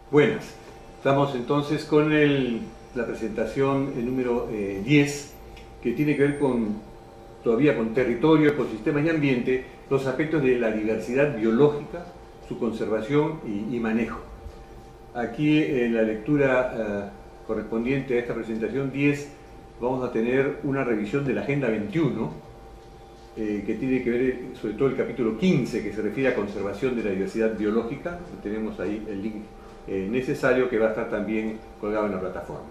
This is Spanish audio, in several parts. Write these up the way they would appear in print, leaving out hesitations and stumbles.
Buenas, estamos entonces con la presentación número 10, que tiene que ver todavía con territorio, ecosistemas y ambiente, los aspectos de la diversidad biológica, su conservación y manejo. Aquí en la lectura correspondiente a esta presentación 10 vamos a tener una revisión de la Agenda 21, que tiene que ver sobre todo el capítulo 15, que se refiere a conservación de la diversidad biológica. Tenemos ahí el link necesario, que va a estar también colgado en la plataforma.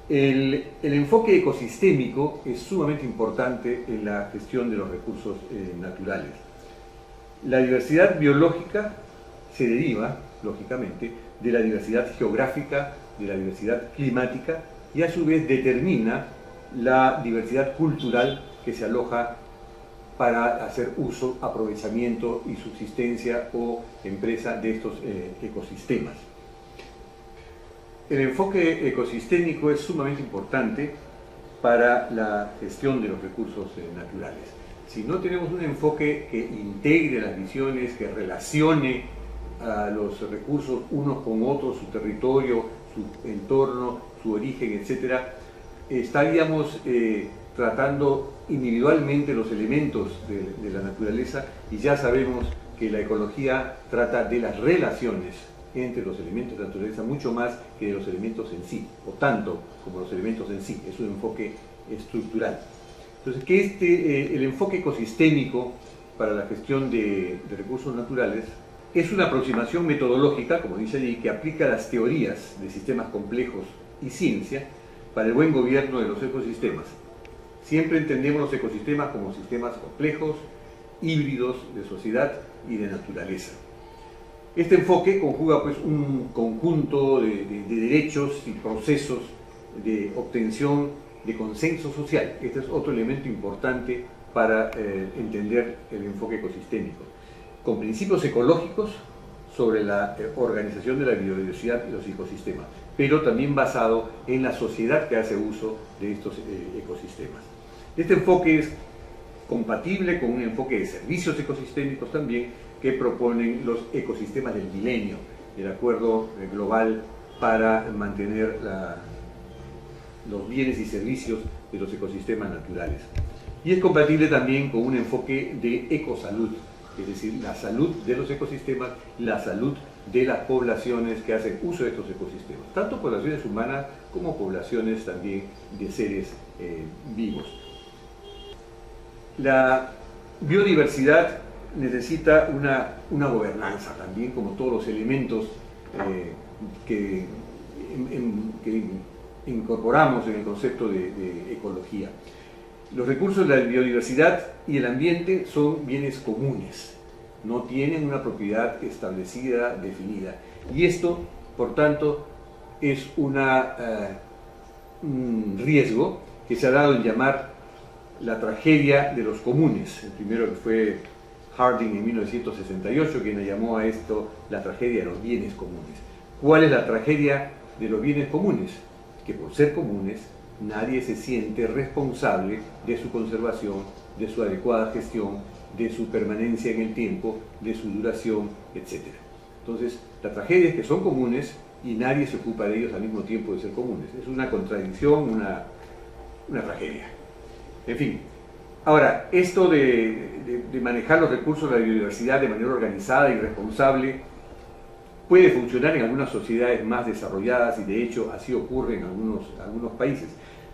El enfoque ecosistémico es sumamente importante en la gestión de los recursos naturales. La diversidad biológica se deriva, lógicamente, de la diversidad geográfica, de la diversidad climática, y a su vez determina la diversidad cultural que se aloja para hacer uso, aprovechamiento y subsistencia o empresa de estos ecosistemas. El enfoque ecosistémico es sumamente importante para la gestión de los recursos naturales. Si no tenemos un enfoque que integre las visiones, que relacione a los recursos unos con otros, su territorio, su entorno, su origen, etc., estaríamos tratando individualmente los elementos de la naturaleza, y ya sabemos que la ecología trata de las relaciones entre los elementos de la naturaleza mucho más que de los elementos en sí, o tanto como los elementos en sí. Es un enfoque estructural. Entonces, que el enfoque ecosistémico para la gestión de recursos naturales es una aproximación metodológica, como dice allí, que aplica las teorías de sistemas complejos y ciencia para el buen gobierno de los ecosistemas. Siempre entendemos los ecosistemas como sistemas complejos, híbridos de sociedad y de naturaleza. Este enfoque conjuga pues un conjunto de derechos y procesos de obtención de consenso social. Este es otro elemento importante para entender el enfoque ecosistémico, con principios ecológicos sobre la organización de la biodiversidad y los ecosistemas, pero también basado en la sociedad que hace uso de estos ecosistemas. Este enfoque es compatible con un enfoque de servicios ecosistémicos también, que proponen los ecosistemas del milenio, el acuerdo global para mantener los bienes y servicios de los ecosistemas naturales. Y es compatible también con un enfoque de ecosalud, es decir, la salud de los ecosistemas, la salud de las poblaciones que hacen uso de estos ecosistemas, tanto poblaciones humanas como poblaciones también de seres vivos. La biodiversidad necesita una gobernanza también, como todos los elementos que incorporamos en el concepto de ecología. Los recursos de la biodiversidad y el ambiente son bienes comunes, no tienen una propiedad establecida, definida. Y esto, por tanto, es un riesgo que se ha dado en llamar la tragedia de los comunes. El primero, que fue Harding en 1968, quien le llamó a esto la tragedia de los bienes comunes. ¿Cuál es la tragedia de los bienes comunes? Que por ser comunes, nadie se siente responsable de su conservación, de su adecuada gestión, de su permanencia en el tiempo, de su duración, etc. Entonces, la tragedia es que son comunes y nadie se ocupa de ellos al mismo tiempo de ser comunes. Es una contradicción, una tragedia. En fin, ahora, esto de manejar los recursos de la biodiversidad de manera organizada y responsable puede funcionar en algunas sociedades más desarrolladas, y de hecho así ocurre en algunos países.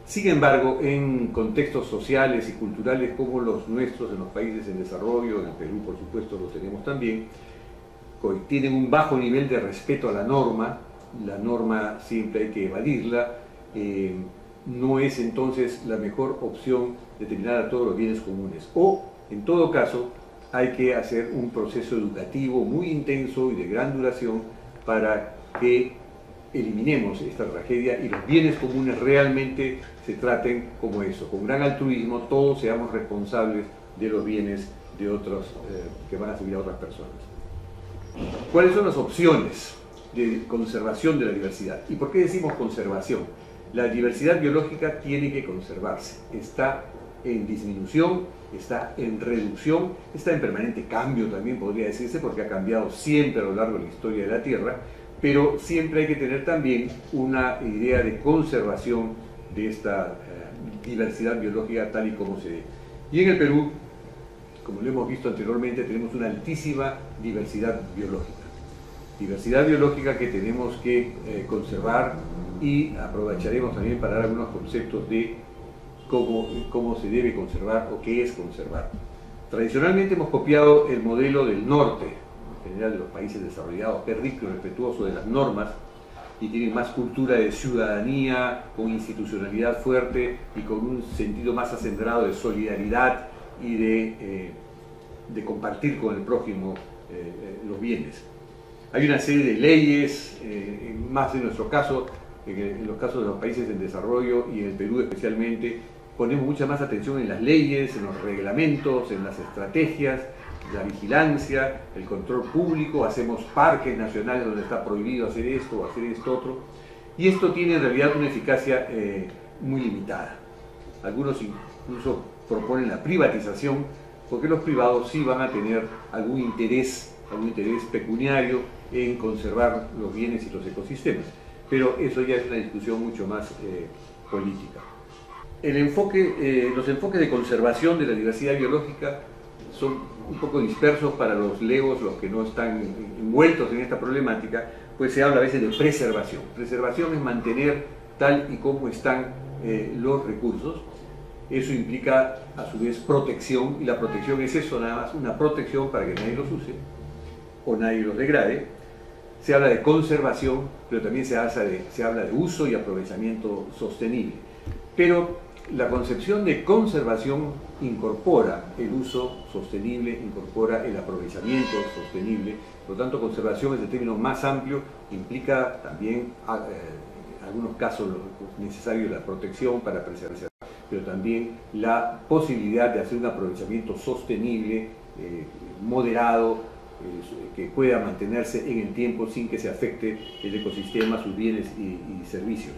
Sin embargo, en contextos sociales y culturales como los nuestros, en los países en desarrollo, en el Perú por supuesto lo tenemos también, tienen un bajo nivel de respeto a la norma siempre hay que evadirla, no es entonces la mejor opción determinar a todos los bienes comunes, o en todo caso hay que hacer un proceso educativo muy intenso y de gran duración para que eliminemos esta tragedia y los bienes comunes realmente se traten como eso, con gran altruismo, todos seamos responsables de los bienes de otros que van a servir a otras personas. ¿Cuáles son las opciones de conservación de la diversidad. ¿Y por qué decimos conservación? La diversidad biológica tiene que conservarse, está en disminución, está en reducción, está en permanente cambio también podría decirse, porque ha cambiado siempre a lo largo de la historia de la Tierra, pero siempre hay que tener también una idea de conservación de esta diversidad biológica tal y como se ve. Y en el Perú, como lo hemos visto anteriormente, tenemos una altísima diversidad biológica. Diversidad biológica que tenemos que conservar, y aprovecharemos también para dar algunos conceptos de cómo se debe conservar o qué es conservar. Tradicionalmente hemos copiado el modelo del norte, en general de los países desarrollados, que es rico y respetuoso de las normas y tiene más cultura de ciudadanía, con institucionalidad fuerte y con un sentido más acendrado de solidaridad y de compartir con el prójimo los bienes. Hay una serie de leyes, más en nuestro caso, en los casos de los países en desarrollo y en el Perú especialmente, ponemos mucha más atención en las leyes, en los reglamentos, en las estrategias, la vigilancia, el control público, hacemos parques nacionales donde está prohibido hacer esto o hacer esto otro, y esto tiene en realidad una eficacia muy limitada. Algunos incluso proponen la privatización, porque los privados sí van a tener algún interés pecuniario en conservar los bienes y los ecosistemas. Pero eso ya es una discusión mucho más política. Los enfoques de conservación de la diversidad biológica son un poco dispersos para los legos, los que no están envueltos en esta problemática, pues se habla a veces de preservación. Preservación es mantener tal y como están los recursos. Eso implica a su vez protección, y la protección es eso, nada más, una protección para que nadie los use o nadie los degrade. Se habla de conservación, pero también se habla de uso y aprovechamiento sostenible. Pero la concepción de conservación incorpora el uso sostenible, incorpora el aprovechamiento sostenible. Por lo tanto, conservación es el término más amplio, implica también en algunos casos necesario la protección para preservar, pero también la posibilidad de hacer un aprovechamiento sostenible, moderado, que pueda mantenerse en el tiempo sin que se afecte el ecosistema, sus bienes y servicios.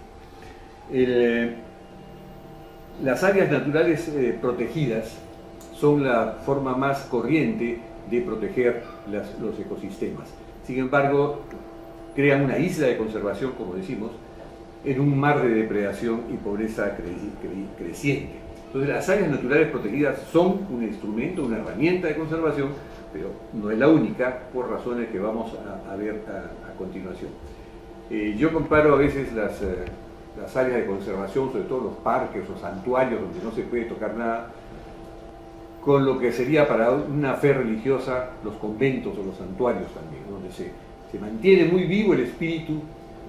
Las áreas naturales protegidas son la forma más corriente de proteger los ecosistemas. Sin embargo, crean una isla de conservación, como decimos, en un mar de depredación y pobreza creciente. Entonces, las áreas naturales protegidas son un instrumento, una herramienta de conservación, pero no es la única, por razones que vamos a ver a continuación. Yo comparo a veces las áreas de conservación, sobre todo los parques o santuarios donde no se puede tocar nada, con lo que sería para una fe religiosa los conventos o los santuarios también, donde se mantiene muy vivo el espíritu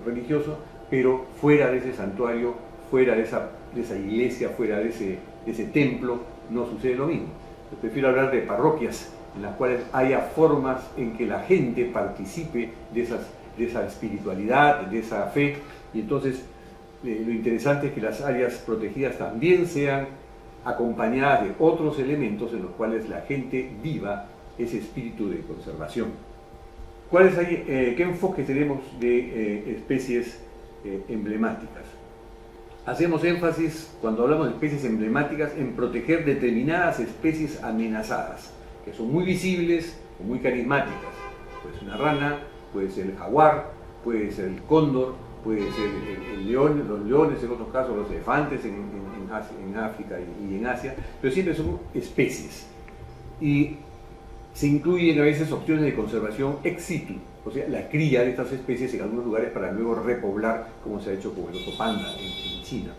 religioso, pero fuera de ese santuario, fuera de esa iglesia, fuera de ese templo, no sucede lo mismo. Yo prefiero hablar de parroquias en las cuales haya formas en que la gente participe de esa espiritualidad, de esa fe, y entonces lo interesante es que las áreas protegidas también sean acompañadas de otros elementos en los cuales la gente viva ese espíritu de conservación. ¿Qué enfoque tenemos de especies emblemáticas? Hacemos énfasis, cuando hablamos de especies emblemáticas, en proteger determinadas especies amenazadas, que son muy visibles o muy carismáticas. Puede ser una rana, puede ser el jaguar, puede ser el cóndor, puede ser el león, los leones en otros casos, los elefantes en África y en Asia, pero siempre son especies. Y se incluyen a veces opciones de conservación ex situ, o sea, la cría de estas especies en algunos lugares para luego repoblar, como se ha hecho con el oso panda en China.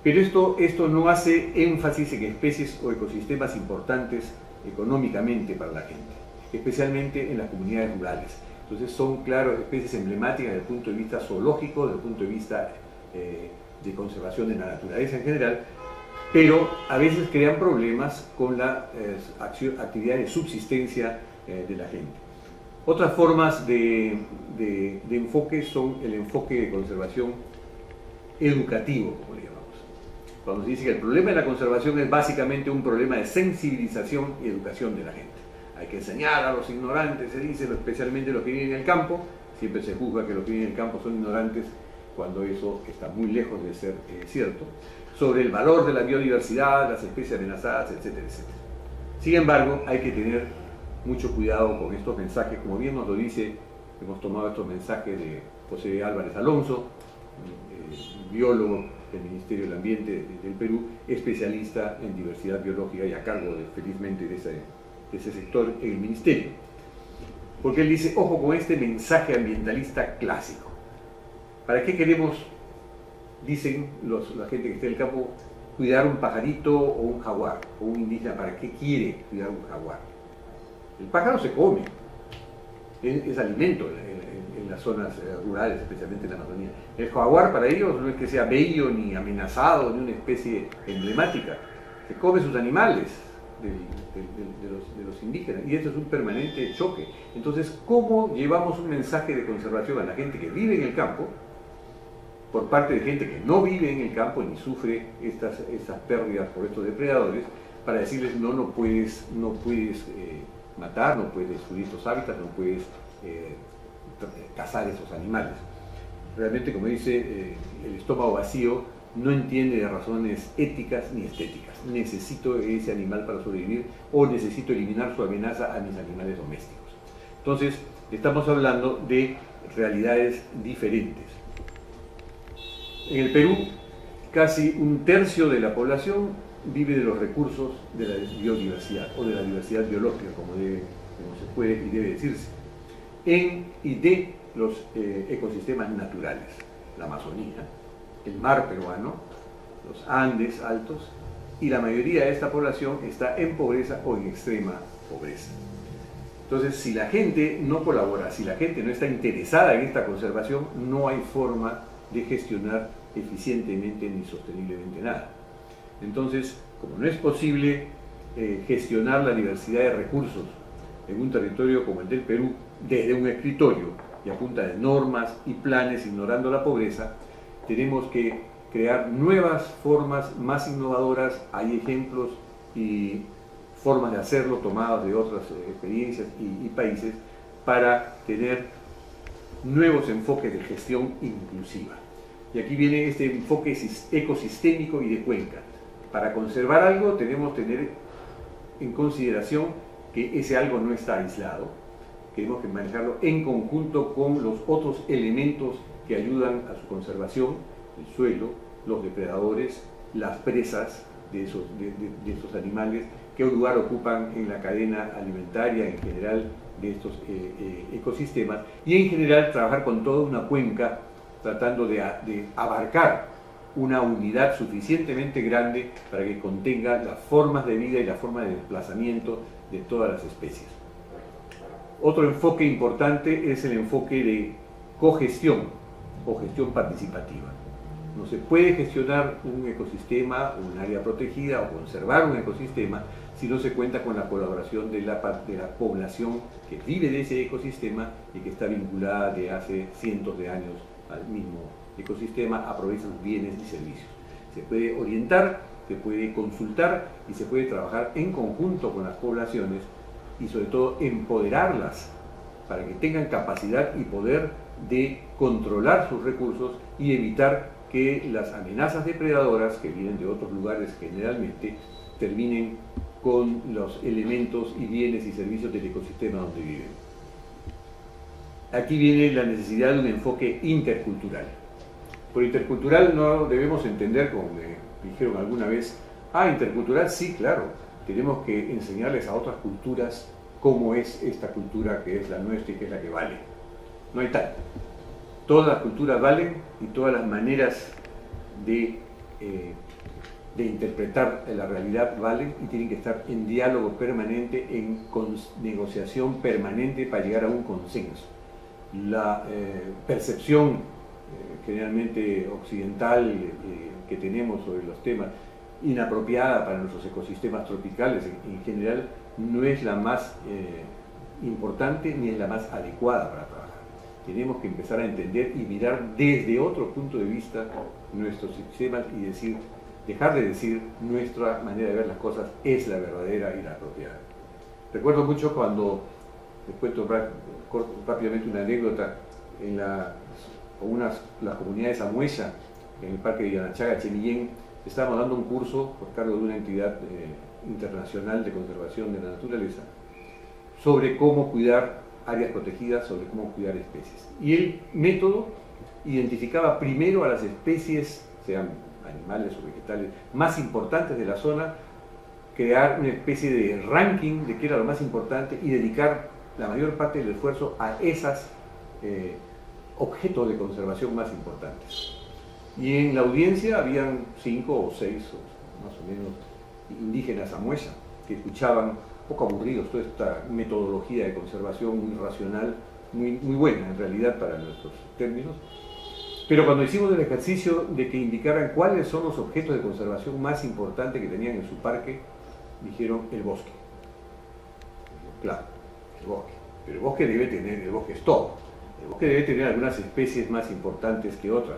Pero esto no hace énfasis en especies o ecosistemas importantes económicamente para la gente, especialmente en las comunidades rurales. Entonces son, claro, especies emblemáticas desde el punto de vista zoológico, desde el punto de vista de conservación de la naturaleza en general, pero a veces crean problemas con la actividad de subsistencia de la gente. Otras formas de enfoque son el enfoque de conservación educativo, como le llamamos. Cuando se dice que el problema de la conservación es básicamente un problema de sensibilización y educación de la gente. Hay que enseñar a los ignorantes, se dice, especialmente los que viven en el campo, Siempre se juzga que los que viven en el campo son ignorantes, cuando eso está muy lejos de ser cierto, sobre el valor de la biodiversidad, las especies amenazadas, etcétera, etcétera. Sin embargo, hay que tener mucho cuidado con estos mensajes, como bien nos lo dice, hemos tomado estos mensajes de José Álvarez Alonso, biólogo del Ministerio del Ambiente del Perú, especialista en diversidad biológica y a cargo, felizmente, de ese sector en el Ministerio. Porque él dice, ojo con este mensaje ambientalista clásico. ¿Para qué queremos, dicen la gente que está en el campo, cuidar un pajarito o un jaguar, o un indígena? ¿Para qué quiere cuidar un jaguar? El pájaro se come, es alimento en las zonas rurales, especialmente en la Amazonía. El jaguar para ellos no es que sea bello, ni amenazado, ni una especie emblemática. Se come sus animales de los indígenas, y esto es un permanente choque. Entonces, ¿cómo llevamos un mensaje de conservación a la gente que vive en el campo, por parte de gente que no vive en el campo ni sufre estas pérdidas por estos depredadores, para decirles no puedes matar, no puedes destruir estos hábitats, no puedes cazar esos animales? Realmente, como dice, el estómago vacío no entiende de razones éticas ni estéticas. Necesito ese animal para sobrevivir, o necesito eliminar su amenaza a mis animales domésticos. Entonces, estamos hablando de realidades diferentes. En el Perú, casi un tercio de la población vive de los recursos de la biodiversidad, o de la diversidad biológica, como se puede y debe decirse, y de los ecosistemas naturales, la Amazonía, el mar peruano, los Andes altos, y la mayoría de esta población está en pobreza o en extrema pobreza. Entonces, si la gente no colabora, si la gente no está interesada en esta conservación, no hay forma de gestionar eficientemente ni sosteniblemente nada. Entonces, como no es posible gestionar la diversidad de recursos en un territorio como el del Perú desde un escritorio y a punta de normas y planes, ignorando la pobreza, tenemos que crear nuevas formas más innovadoras. Hay ejemplos y formas de hacerlo tomadas de otras experiencias y países, para tener nuevos enfoques de gestión inclusiva. Y aquí viene este enfoque ecosistémico y de cuenca. Para conservar algo tenemos que tener en consideración que ese algo no está aislado. Tenemos que manejarlo en conjunto con los otros elementos que ayudan a su conservación: el suelo, los depredadores, las presas de estos animales, qué lugar ocupan en la cadena alimentaria en general de estos ecosistemas, y en general trabajar con toda una cuenca, tratando de abarcar una unidad suficientemente grande para que contenga las formas de vida y las formas de desplazamiento de todas las especies. Otro enfoque importante es el enfoque de cogestión o gestión participativa. No se puede gestionar un ecosistema, un área protegida, o conservar un ecosistema si no se cuenta con la colaboración de la población que vive de ese ecosistema y que está vinculada de hace cientos de años al mismo ecosistema, aprovecha sus bienes y servicios. Se puede orientar, se puede consultar y se puede trabajar en conjunto con las poblaciones, y sobre todo empoderarlas para que tengan capacidad y poder de controlar sus recursos y evitar que las amenazas depredadoras que vienen de otros lugares generalmente terminen con los elementos y bienes y servicios del ecosistema donde viven. Aquí viene la necesidad de un enfoque intercultural. Por intercultural no debemos entender, como me dijeron alguna vez, intercultural, sí, claro, tenemos que enseñarles a otras culturas cómo es esta cultura que es la nuestra y que es la que vale. No hay tal. Todas las culturas valen, y todas las maneras de interpretar la realidad valen, y tienen que estar en diálogo permanente, en negociación permanente para llegar a un consenso. La percepción generalmente occidental que tenemos sobre los temas, inapropiada para nuestros ecosistemas tropicales en general, no es la más importante ni es la más adecuada para trabajar. Tenemos que empezar a entender y mirar desde otro punto de vista nuestros sistemas y dejar de decir nuestra manera de ver las cosas es la verdadera y la apropiada. Recuerdo mucho cuando, les cuento rápidamente una anécdota, con las comunidades Amuesa, en el Parque de Yanachaga, Chemillén, estábamos dando un curso por cargo de una entidad internacional de conservación de la naturaleza sobre cómo cuidar áreas protegidas, sobre cómo cuidar especies. Y el método identificaba primero a las especies, sean animales o vegetales, más importantes de la zona, crear una especie de ranking de qué era lo más importante y dedicar la mayor parte del esfuerzo a esos objetos de conservación más importantes. Y en la audiencia habían 5 o 6, más o menos, indígenas Amuesa, que escuchaban, poco aburridos, toda esta metodología de conservación muy racional, muy buena en realidad para nuestros términos. Pero cuando hicimos el ejercicio de que indicaran cuáles son los objetos de conservación más importantes que tenían en su parque, dijeron el bosque. Claro, el bosque. Pero el bosque debe tener, el bosque es todo. El bosque debe tener algunas especies más importantes que otras.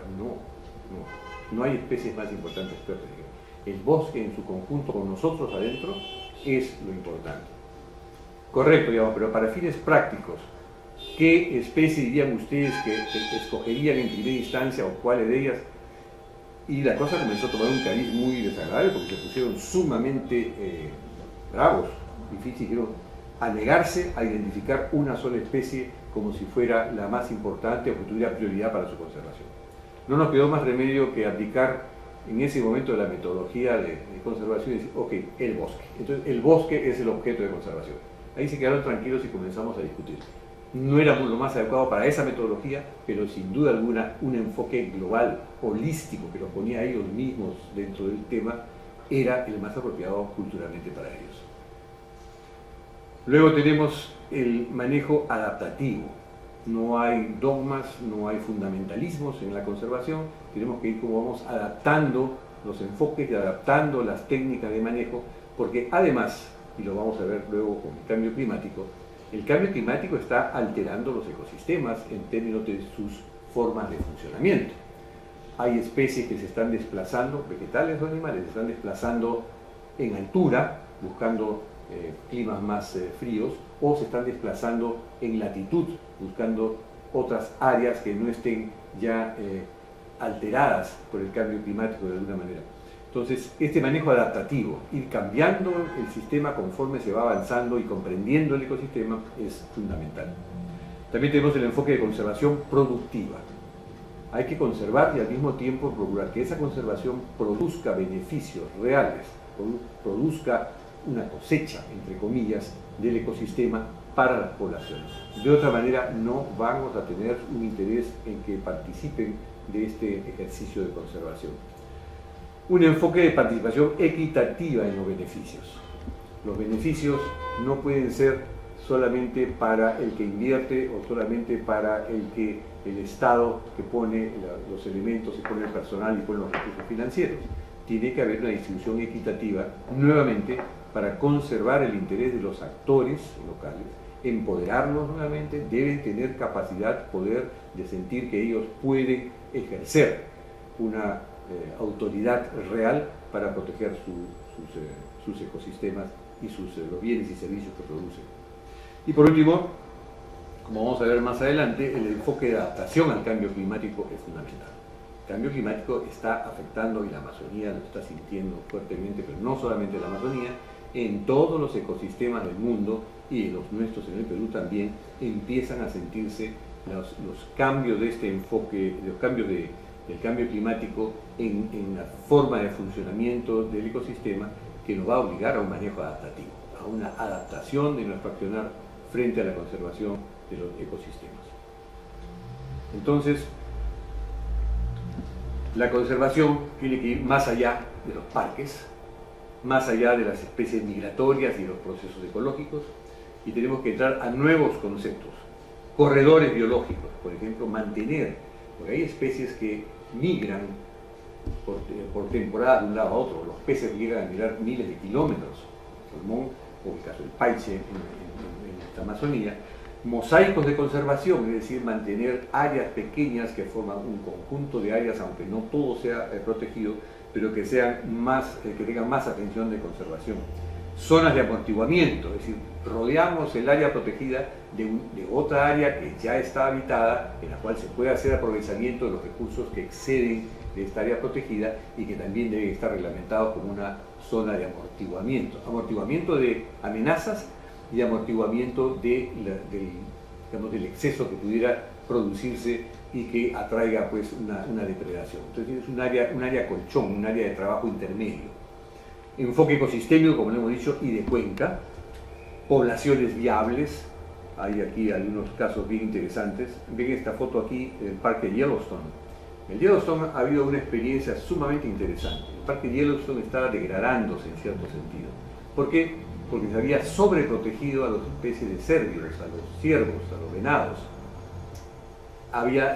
No hay especies más importantes que otras. El bosque en su conjunto con nosotros adentro es lo importante. Correcto, digamos, pero para fines prácticos, ¿qué especie dirían ustedes que escogerían en primera instancia o cuáles de ellas? Y la cosa comenzó a tomar un cariz muy desagradable porque se pusieron sumamente bravos, difíciles, dijeron, a negarse a identificar una sola especie como si fuera la más importante o que tuviera prioridad para su conservación. No nos quedó más remedio que aplicar en ese momento la metodología de conservación y decir, ok, el bosque. Entonces el bosque es el objeto de conservación. Ahí se quedaron tranquilos y comenzamos a discutir. No era lo más adecuado para esa metodología, pero sin duda alguna un enfoque global, holístico, que los ponía a ellos mismos dentro del tema, era el más apropiado culturalmente para ellos. Luego tenemos el manejo adaptativo. No hay dogmas, no hay fundamentalismos en la conservación, tenemos que ir como vamos adaptando los enfoques y adaptando las técnicas de manejo, porque además, y lo vamos a ver luego con el cambio climático está alterando los ecosistemas en términos de sus formas de funcionamiento. Hay especies que se están desplazando, vegetales o animales, se están desplazando en altura, buscando climas más fríos, o se están desplazando en latitud, buscando otras áreas que no estén ya alteradas por el cambio climático de alguna manera. Entonces, este manejo adaptativo, ir cambiando el sistema conforme se va avanzando y comprendiendo el ecosistema, es fundamental. También tenemos el enfoque de conservación productiva. Hay que conservar y al mismo tiempo procurar que esa conservación produzca beneficios reales, produzca una cosecha, entre comillas, del ecosistema para las poblaciones. De otra manera, no vamos a tener un interés en que participen de este ejercicio de conservación. Un enfoque de participación equitativa en los beneficios. Los beneficios no pueden ser solamente para el que invierte o solamente para el Estado que pone los elementos, que pone el personal y pone los recursos financieros. Tiene que haber una distribución equitativa, nuevamente, para conservar el interés de los actores locales, empoderarlos nuevamente, deben tener capacidad, poder de sentir que ellos pueden ejercer una autoridad real para proteger sus ecosistemas y los bienes y servicios que producen. Y por último, como vamos a ver más adelante, el enfoque de adaptación al cambio climático es fundamental. El cambio climático está afectando, y la Amazonía lo está sintiendo fuertemente, pero no solamente la Amazonía, en todos los ecosistemas del mundo, y en los nuestros en el Perú también, empiezan a sentirse los cambios de este enfoque, los cambios del cambio climático en la forma de funcionamiento del ecosistema, que nos va a obligar a un manejo adaptativo, a una adaptación de nuestro accionar frente a la conservación de los ecosistemas. Entonces, la conservación tiene que ir más allá de los parques, más allá de las especies migratorias y los procesos ecológicos, y tenemos que entrar a nuevos conceptos, corredores biológicos, por ejemplo, mantener, porque hay especies que migran por temporada de un lado a otro, los peces llegan a migrar miles de kilómetros, el salmón, o el caso del paiche en esta Amazonía, mosaicos de conservación, es decir, mantener áreas pequeñas que forman un conjunto de áreas, aunque no todo sea protegido, pero que sean más, que tengan más atención de conservación. zonas de amortiguamiento, es decir, rodeamos el área protegida de otra área que ya está habitada, en la cual se puede hacer aprovechamiento de los recursos que exceden de esta área protegida y que también deben estar reglamentados como una zona de amortiguamiento de amenazas y amortiguamiento del exceso que pudiera producirse y que atraiga pues una depredación. Entonces es un área colchón, un área de trabajo intermedio. Enfoque ecosistémico, como lo hemos dicho, y de cuenca, poblaciones viables. Hay aquí algunos casos bien interesantes. Ven esta foto aquí del Parque Yellowstone. En Yellowstone ha habido una experiencia sumamente interesante. El Parque Yellowstone estaba degradándose en cierto sentido. ¿Por qué? Porque se había sobreprotegido a las especies de cérvidos, a los ciervos, a los venados.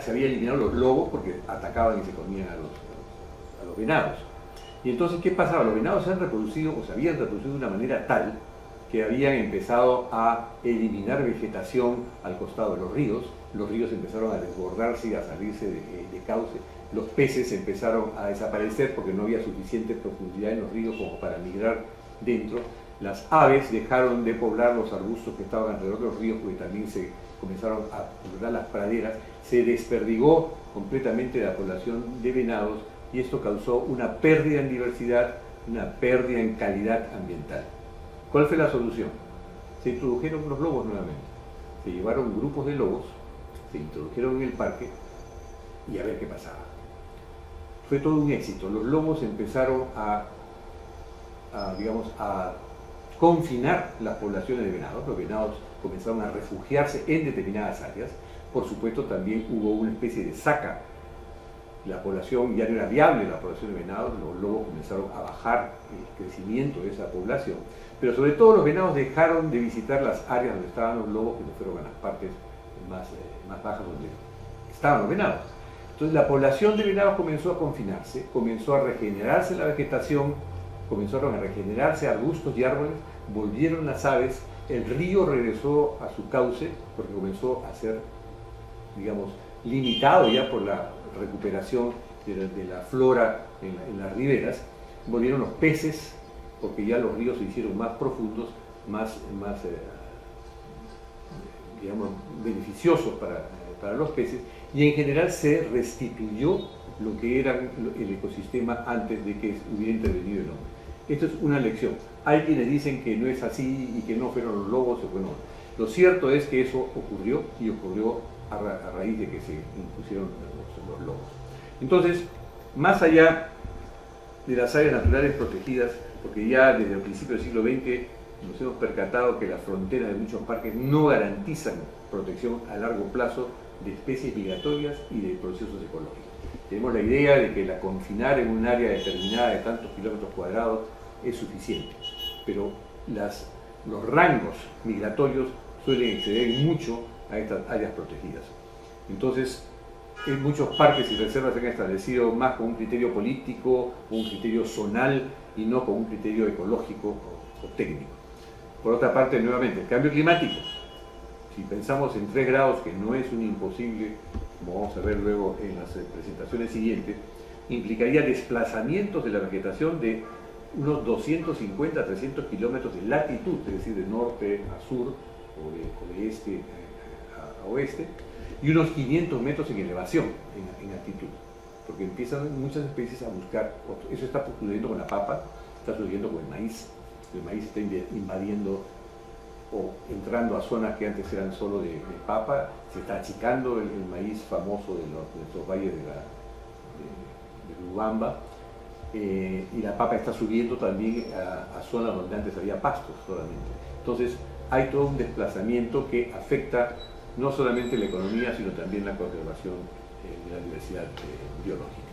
Se había eliminado los lobos porque atacaban y se comían a los venados. Y entonces, ¿qué pasaba? Los venados se han reproducido o se habían reproducido de una manera tal que habían empezado a eliminar vegetación al costado de los ríos empezaron a desbordarse y a salirse de cauce, los peces empezaron a desaparecer porque no había suficiente profundidad en los ríos como para migrar dentro, las aves dejaron de poblar los arbustos que estaban alrededor de los ríos porque también se comenzaron a poblar las praderas, se desperdigó completamente la población de venados y esto causó una pérdida en diversidad, una pérdida en calidad ambiental. ¿Cuál fue la solución? Se introdujeron los lobos nuevamente. Se llevaron grupos de lobos, se introdujeron en el parque y a ver qué pasaba. Fue todo un éxito. Los lobos empezaron a confinar las poblaciones de venados. Los venados comenzaron a refugiarse en determinadas áreas. Por supuesto, también hubo una especie de saca. La población ya no era viable, la población de venados, los lobos comenzaron a bajar el crecimiento de esa población, pero sobre todo los venados dejaron de visitar las áreas donde estaban los lobos, que no fueron a las partes más bajas donde estaban los venados. Entonces la población de venados comenzó a confinarse, comenzó a regenerarse la vegetación, comenzaron a regenerarse arbustos y árboles, volvieron las aves, el río regresó a su cauce, porque comenzó a ser, digamos, limitado ya por la recuperación de la flora en las riberas, volvieron los peces, porque ya los ríos se hicieron más profundos, más digamos, beneficiosos para los peces, y en general se restituyó lo que era el ecosistema antes de que hubiera intervenido el hombre. Esto es una lección. Hay quienes dicen que no es así y que no fueron los lobos, o bueno, lo cierto es que eso ocurrió y ocurrió a raíz de que se impusieron los lobos. Entonces, más allá de las áreas naturales protegidas, porque ya desde el principio del siglo XX nos hemos percatado que las fronteras de muchos parques no garantizan protección a largo plazo de especies migratorias y de procesos ecológicos. Tenemos la idea de que la confinar en un área determinada de tantos kilómetros cuadrados es suficiente, pero los rangos migratorios suelen exceder mucho a estas áreas protegidas. Entonces, en muchos parques y reservas se han establecido más con un criterio político, un criterio zonal y no con un criterio ecológico o técnico. Por otra parte, nuevamente, el cambio climático. Si pensamos en 3 grados, que no es un imposible, como vamos a ver luego en las presentaciones implicaría desplazamientos de la vegetación de unos 250 a 300 kilómetros de latitud, es decir, de norte a sur o de este a oeste, y unos 500 metros en elevación, en altitud, porque empiezan muchas especies a buscar otro. Eso está sucediendo con la papa, está sucediendo con el maíz está invadiendo o entrando a zonas que antes eran solo de papa, se está achicando el maíz famoso de nuestros valles de Lubamba, y la papa está subiendo también a zonas donde antes había pastos solamente. Entonces hay todo un desplazamiento que afecta no solamente la economía, sino también la conservación de la diversidad biológica.